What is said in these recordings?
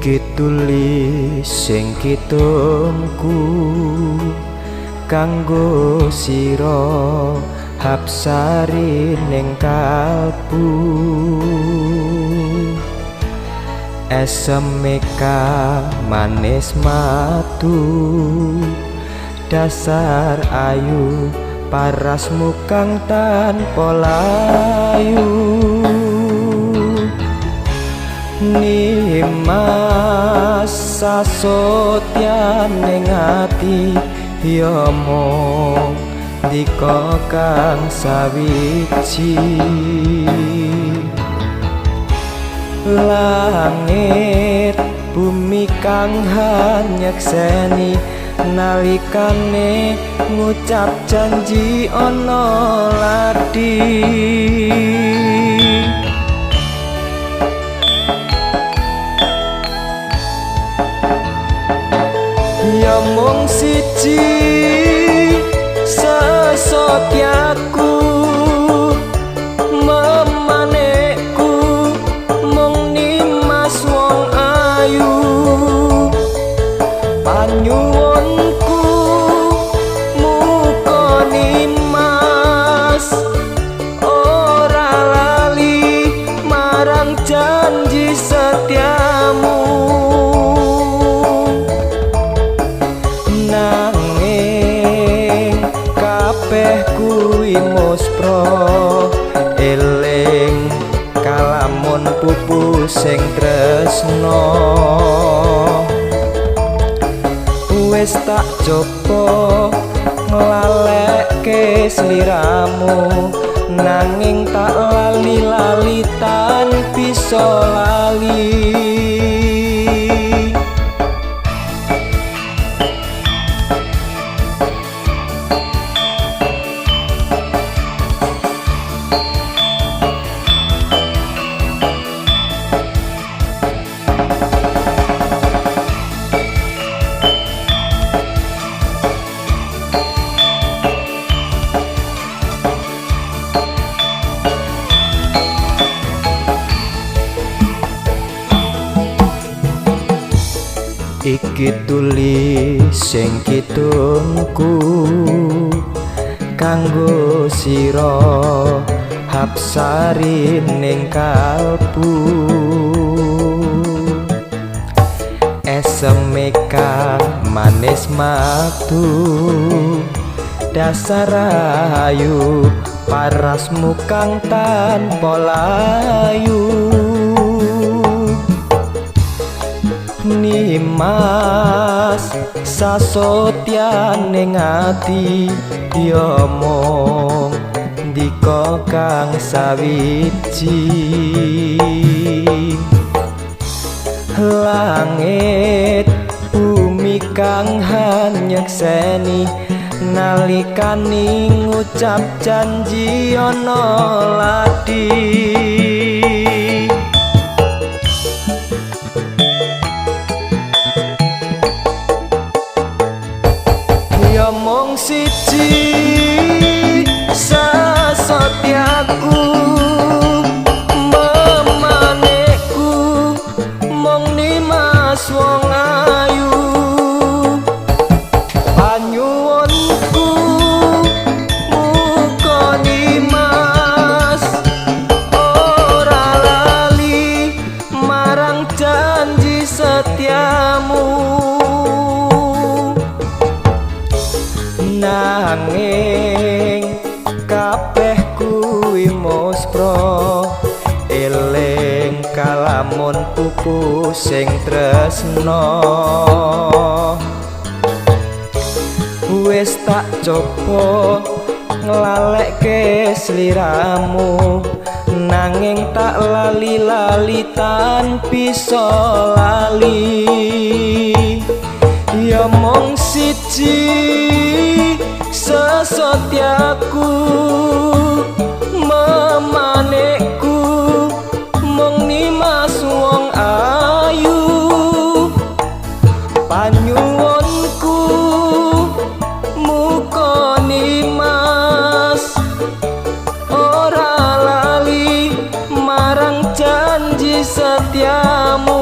Iki tulis sing kitungku kanggo sira Hapsari ning kalbu SMK manis matu dasar ayu parasmu kang tanpa layu Nimas sasotyan ning ati ya mung dika kang sawiji langit bumi kang hanyekseni nalikane ngucap janji ana ladi ya mung siji sesotyaku memanekku mung Nimas wong ayu panyuwunku muga Nimas ora lali marang janji setiamu nanging kabeh kuwi muspra eling kalamun pupu sing tresno wis tak coba nglalekke sliramu nanging tak lali-lali tan bisa lali Iki tulis sing kitungku kanggo sira Hapsari ning kalbu SMK manis matu dasar ayu parasmu kang tanpa layu Nimas sasotyan ning ati ya mung dika kang sawiji langit bumi kang hanyekseni nalikane ngucap janji ana ladi ya mung siji sesotyaku memanekku mung Nimas wong ayu panyuwunku muga Nimas ora lali marang janji setiamu nanging kabeh kuwi muspra eling kalamun pupu sing tresno wis tak coba nglalekke sliramu nanging tak lali-lali tan bisa lali ya mung siji sesotyaku memanekku mung Nimas wong ayu panyuwunku muga Nimas ora lali marang janji setiamu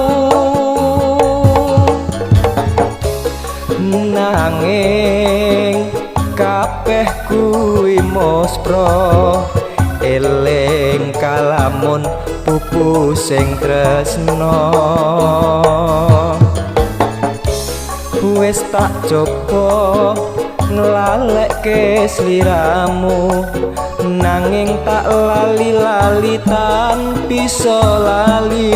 sopro eling kalamun pupu sing tresno wis tak coba nglalekke sliramu nanging tak lali-lali tan bisa lali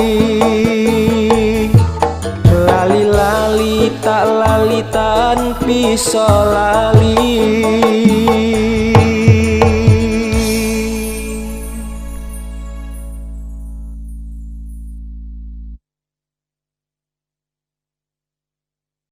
lali-lali tak lali tan bisa lali